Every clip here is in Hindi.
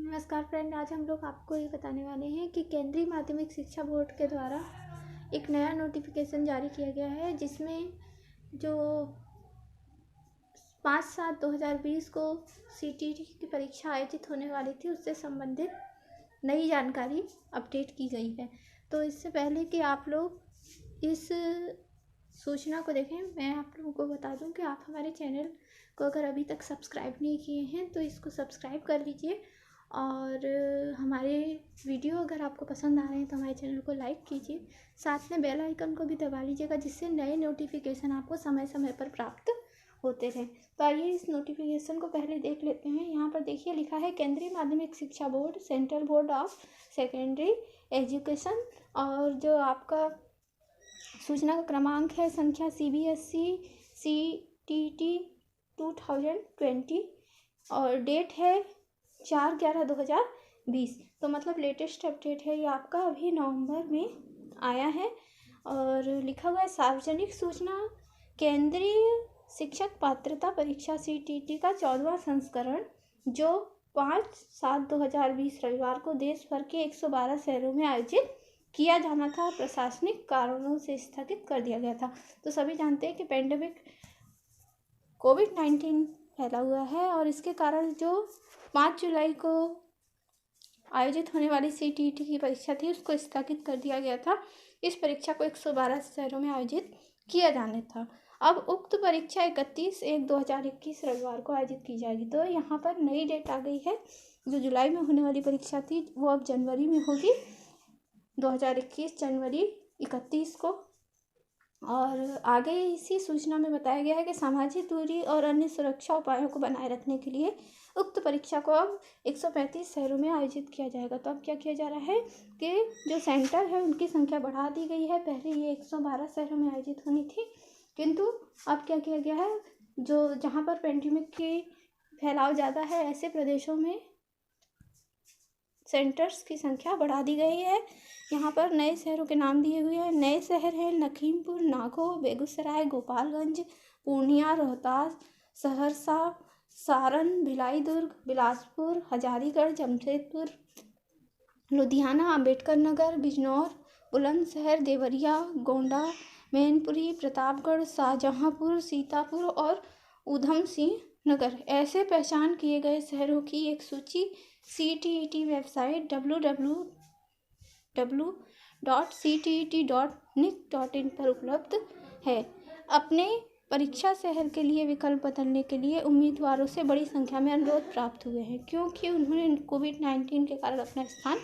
नमस्कार फ्रेंड, आज हम लोग आपको ये बताने वाले हैं कि केंद्रीय माध्यमिक शिक्षा बोर्ड के द्वारा एक नया नोटिफिकेशन जारी किया गया है, जिसमें जो 5/7/2020 को CTET की परीक्षा आयोजित होने वाली थी, उससे संबंधित नई जानकारी अपडेट की गई है। तो इससे पहले कि आप लोग इस सूचना को देखें, मैं आप लोगों को बता दूं कि आप हमारे चैनल को अगर अभी तक सब्सक्राइब नहीं किए हैं तो इसको सब्सक्राइब कर लीजिए, और हमारे वीडियो अगर आपको पसंद आ रहे हैं तो हमारे चैनल को लाइक कीजिए। साथ में बेल आइकन को भी दबा लीजिएगा, जिससे नए नोटिफिकेशन आपको समय समय पर प्राप्त होते रहें। तो आइए इस नोटिफिकेशन को पहले देख लेते हैं। यहाँ पर देखिए, लिखा है केंद्रीय माध्यमिक शिक्षा board, central board of secondary education, और जो आपका सूचना का क्रमांक है संख्या CBSE CTET 2020, और डेट है 4/11/2020। तो मतलब लेटेस्ट अपडेट है ये आपका, अभी नवंबर में आया है। और लिखा हुआ है सार्वजनिक सूचना, केंद्रीय शिक्षक पात्रता परीक्षा CTET का 14वां संस्करण, जो 5/7/2020 रविवार को देश भर के 112 शहरों में आयोजित किया जाना था, प्रशासनिक कारणों से स्थगित कर दिया गया था। तो सभी जानते हैं कि पेंडेमिक COVID-19 फैला हुआ है, और इसके कारण जो 5 जुलाई को आयोजित होने वाली CTET की परीक्षा थी, उसको स्थगित कर दिया गया था। इस परीक्षा को 112 शहरों में आयोजित किया जाना था। अब उक्त परीक्षा 31/1/2021 रविवार को आयोजित की जाएगी। तो यहाँ पर नई डेट आ गई है। जो जुलाई में होने वाली परीक्षा थी वो अब जनवरी में होगी, 2021 जनवरी 31 को। और आगे इसी सूचना में बताया गया है कि सामाजिक दूरी और अन्य सुरक्षा उपायों को बनाए रखने के लिए उक्त परीक्षा को अब 135 शहरों में आयोजित किया जाएगा। तो अब क्या किया जा रहा है कि जो सेंटर है उनकी संख्या बढ़ा दी गई है। पहले ये 112 शहरों में आयोजित होनी थी, किंतु अब क्या किया गया है, जो जहाँ पर पेंडेमिक की फैलाव ज़्यादा है, ऐसे प्रदेशों में सेंटर्स की संख्या बढ़ा दी गई है। यहाँ पर नए शहरों के नाम दिए हुए हैं। नए शहर हैं लखीमपुर, नागो, बेगूसराय, गोपालगंज, पूर्णिया, रोहतास, सहरसा, सारण, भिलाई, दुर्ग, बिलासपुर, हजारीगढ़, जमशेदपुर, लुधियाना, अम्बेडकर नगर, बिजनौर, बुलंदशहर, देवरिया, गोंडा, मैनपुरी, प्रतापगढ़, शाहजहांपुर, सीतापुर और ऊधम सिंह नगर। ऐसे पहचान किए गए शहरों की एक सूची CTET वेबसाइट www.ctet.nic.in पर उपलब्ध है। अपने परीक्षा शहर के लिए विकल्प बदलने के लिए उम्मीदवारों से बड़ी संख्या में अनुरोध प्राप्त हुए हैं, क्योंकि उन्होंने COVID-19 के कारण अपना स्थान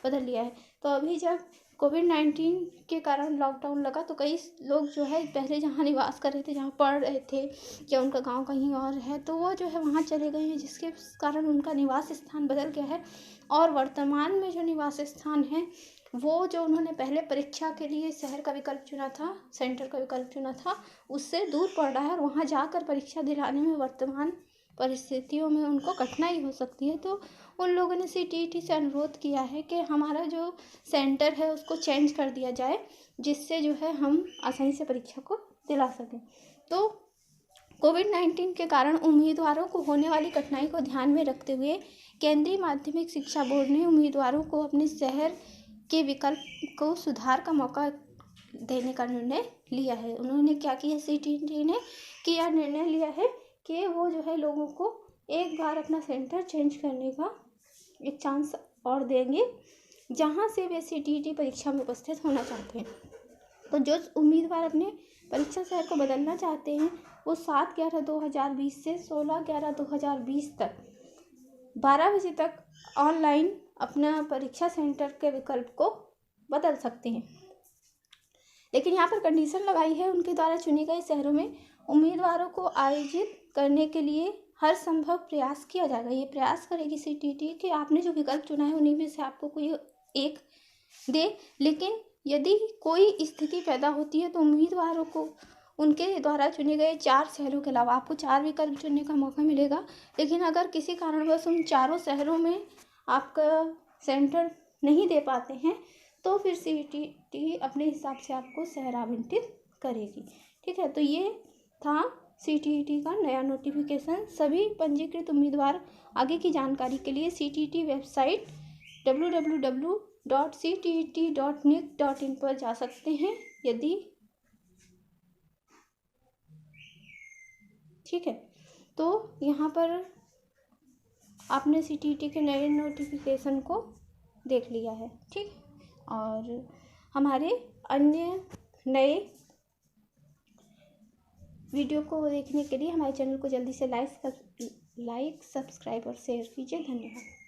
बदल लिया है। तो अभी जब COVID-19 के कारण लॉकडाउन लगा तो कई लोग जो है पहले जहाँ निवास कर रहे थे, जहाँ पढ़ रहे थे, या उनका गांव कहीं और है, तो वो जो है वहाँ चले गए हैं, जिसके कारण उनका निवास स्थान बदल गया है। और वर्तमान में जो निवास स्थान है वो जो उन्होंने पहले परीक्षा के लिए शहर का विकल्प चुना था, सेंटर का विकल्प चुना था, उससे दूर पड़ रहा है, और वहाँ जाकर परीक्षा दिलाने में वर्तमान परिस्थितियों में उनको कठिनाई हो सकती है। तो उन लोगों ने CTET से अनुरोध किया है कि हमारा जो सेंटर है उसको चेंज कर दिया जाए, जिससे जो है हम आसानी से परीक्षा को दिला सकें। तो COVID-19 के कारण उम्मीदवारों को होने वाली कठिनाई को ध्यान में रखते हुए केंद्रीय माध्यमिक शिक्षा बोर्ड ने उम्मीदवारों को अपने शहर के विकल्प को सुधार का मौका देने का निर्णय लिया है। उन्होंने क्या किया, CTET ने कि यह निर्णय लिया है कि वो जो है लोगों को एक बार अपना सेंटर चेंज करने का एक चांस और देंगे, जहाँ से वे CTET परीक्षा में उपस्थित होना चाहते हैं। तो जो उम्मीदवार अपने परीक्षा शहर को बदलना चाहते हैं वो 7/11/2020 से 16/11/2020 तक 12 बजे तक ऑनलाइन अपना परीक्षा सेंटर के विकल्प को बदल सकते हैं। लेकिन यहाँ पर कंडीशन लगाई है, उनके द्वारा चुने गए शहरों में उम्मीदवारों को आयोजित करने के लिए हर संभव प्रयास किया जाएगा। ये प्रयास करेगी CTET कि आपने जो विकल्प चुना है उन्हीं में से आपको कोई एक दे। लेकिन यदि कोई स्थिति पैदा होती है तो उम्मीदवारों को उनके द्वारा चुने गए 4 शहरों के अलावा आपको 4 विकल्प चुनने का मौका मिलेगा। लेकिन अगर किसी कारणवश उन 4 शहरों में आपका सेंटर नहीं दे पाते हैं तो फिर CTET अपने हिसाब से आपको शहर आवंटित करेगी। ठीक है, तो ये था CTET का नया नोटिफिकेशन। सभी पंजीकृत उम्मीदवार आगे की जानकारी के लिए CTET वेबसाइट www.ctet.nic.in पर जा सकते हैं। यदि ठीक है, तो यहाँ पर आपने CTET के नए नोटिफिकेशन को देख लिया है। ठीक, और हमारे अन्य नए वीडियो को देखने के लिए हमारे चैनल को जल्दी से लाइक, सब्सक्राइब और शेयर कीजिए। धन्यवाद।